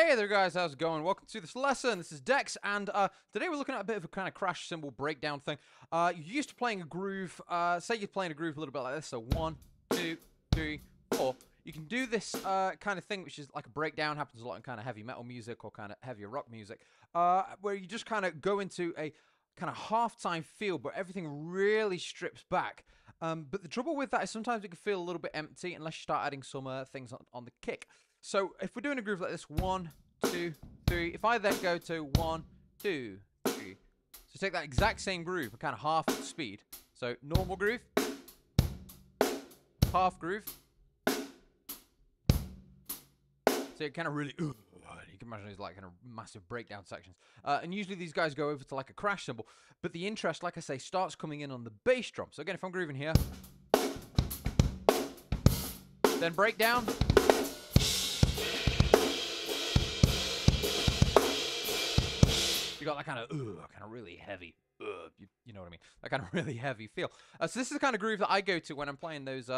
Hey there guys, how's it going? Welcome to this lesson. This is Dex, and today we're looking at a bit of a kind of crash cymbal breakdown thing. You're used to playing a groove, say you're playing a groove a little bit like this, so 1, 2, 3, 4. You can do this kind of thing, which is like a breakdown, happens a lot in kind of heavy metal music or kind of heavier rock music, where you just kind of go into a kind of half-time feel, but everything really strips back. But the trouble with that is sometimes it can feel a little bit empty unless you start adding some things on the kick. So if we're doing a groove like this, 1, 2, 3, if I then go to 1, 2, 3, so take that exact same groove, but kind of half the speed. So normal groove, half groove. So it kind of really, you can imagine it's like kind of massive breakdown sections. And usually these guys go over to like a crash cymbal, but the interest, like I say, starts coming in on the bass drum. So again, if I'm grooving here, then breakdown. You got that kind of really heavy, you know what I mean? That kind of really heavy feel. So this is the kind of groove that I go to when I'm playing those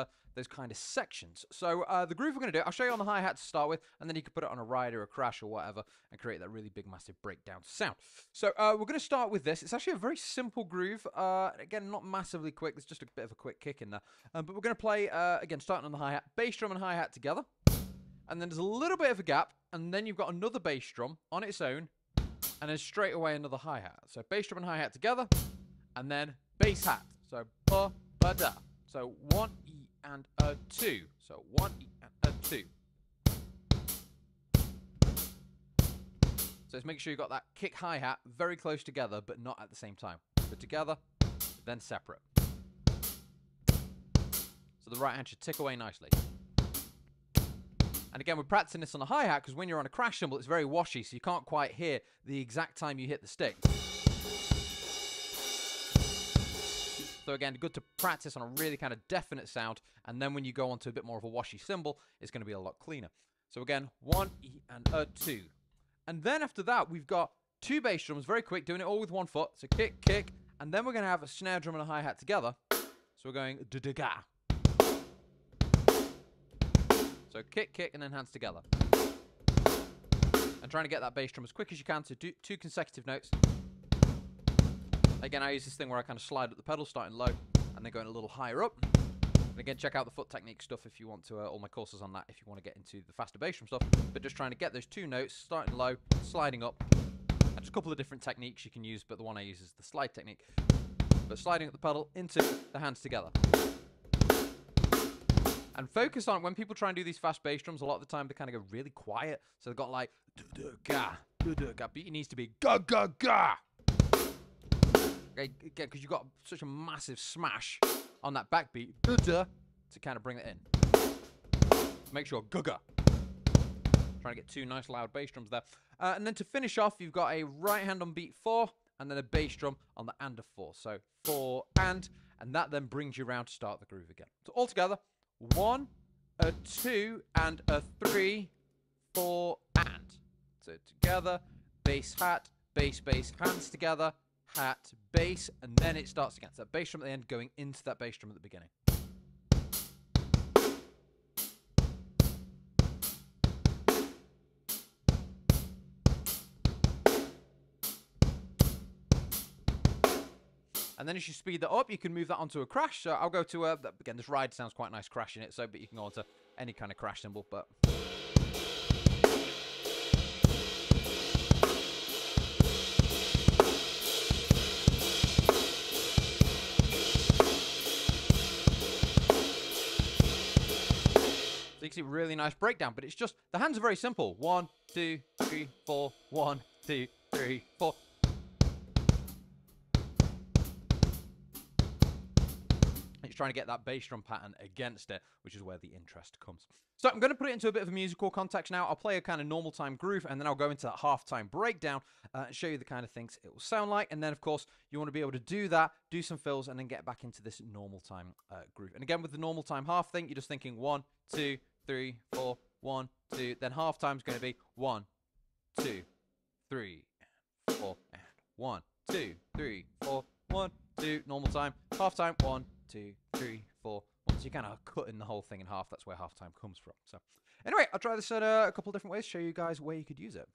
kind of sections. So the groove we're going to do, I'll show you on the hi-hat to start with, and then you can put it on a ride or a crash or whatever, and create that really big, massive breakdown sound. So we're going to start with this. It's actually a very simple groove. Again, not massively quick. There's just a bit of a quick kick in there. But we're going to play, again, starting on the hi-hat, bass drum and hi-hat together. And then there's a little bit of a gap, and then you've got another bass drum on its own, and then straight away another hi-hat. So bass drum and hi-hat together, and then bass hat. So ba ba da. So 1 E and a 2. So 1 E and a 2. So let's make sure you've got that kick hi-hat very close together, but not at the same time. So together, then separate. So the right hand should tick away nicely. And again, we're practicing this on the hi-hat because when you're on a crash cymbal, it's very washy, so you can't quite hear the exact time you hit the stick. So again, good to practice on a really kind of definite sound, and then when you go on to a bit more of a washy cymbal, it's going to be a lot cleaner. So again, 1 E and a 2. And then after that, we've got 2 bass drums, very quick, doing it all with 1 foot. So kick, kick, and then we're going to have a snare drum and a hi-hat together. So we're going da-da-ga. So kick, kick, and then hands together. And trying to get that bass drum as quick as you can to do 2 consecutive notes. Again, I use this thing where I kind of slide up the pedal, starting low, and then going a little higher up. And again, check out the foot technique stuff if you want to, all my courses on that, if you want to get into the faster bass drum stuff. But just trying to get those 2 notes, starting low, sliding up. And just a couple of different techniques you can use, but the one I use is the slide technique. But sliding up the pedal into the hands together. And focus on, when people try and do these fast bass drums, a lot of the time they kind of go really quiet. So they've got like, da-da-ga, da-da-ga. But it needs to be ga-ga-ga. Okay, again, because you've got such a massive smash on that backbeat, da-da, to kind of bring it in. Make sure, ga-ga. Trying to get 2 nice loud bass drums there. And then to finish off, you've got a right hand on beat 4, and then a bass drum on the and of 4. So 4 and that then brings you around to start the groove again. So all together. 1, a 2, and a 3, 4, and. So together, bass, hat, bass, bass, hands together, hat, bass, and then it starts again. So that bass drum at the end going into that bass drum at the beginning. And then as you speed that up, you can move that onto a crash. So I'll go to, again, this ride sounds quite nice crashing it, so, but you can go onto any kind of crash cymbal, but... So you can see really nice breakdown, but it's just, the hands are very simple. 1, 2, 3, 4, 1, 2, 3, 4. Trying to get that bass drum pattern against it, which is where the interest comes. So I'm going to put it into a bit of a musical context now. I'll play a kind of normal time groove, and then I'll go into that half-time breakdown and show you the kind of things it will sound like. And then, of course, you want to be able to do that, do some fills, and then get back into this normal time groove. And again, with the normal time half thing, you're just thinking 1, 2, 3, 4, 1, 2. Then half time's going to be 1, 2, 3, 4, and 1, 2, 3, 4, 1, 2. Normal time, half time, 1, 2, 3, 4, 1. So you're kind of cutting the whole thing in half. That's where half time comes from. So Anyway, I'll try this in a couple different ways, show you guys where you could use it.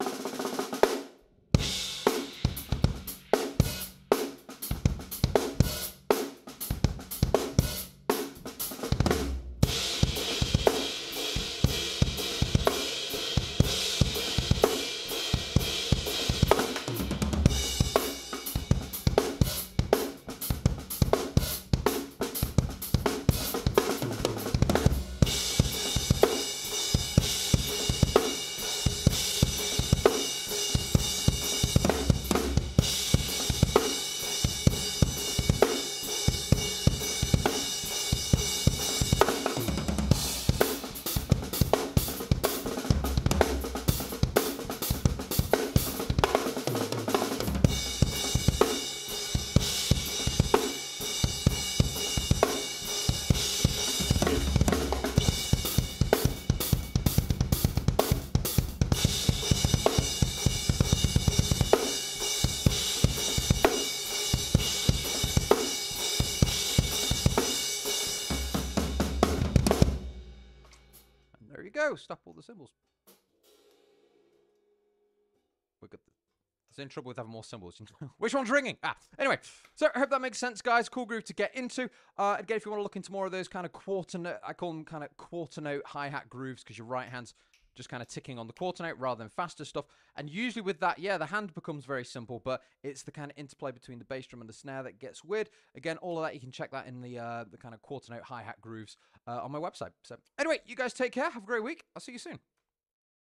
Go, stop all the cymbals. We're good. It's in trouble with having more cymbals. Which one's ringing? Anyway, so I hope that makes sense, guys. Cool groove to get into. Again, if you want to look into more of those kind of quarter note, I call them kind of quarter note hi-hat grooves, because your right hand's just kind of ticking on the quarter note rather than faster stuff. And usually with that, yeah, the hand becomes very simple, but it's the kind of interplay between the bass drum and the snare that gets weird. Again, all of that, you can check that in the kind of quarter note hi-hat grooves on my website. So anyway, you guys take care. Have a great week. I'll see you soon.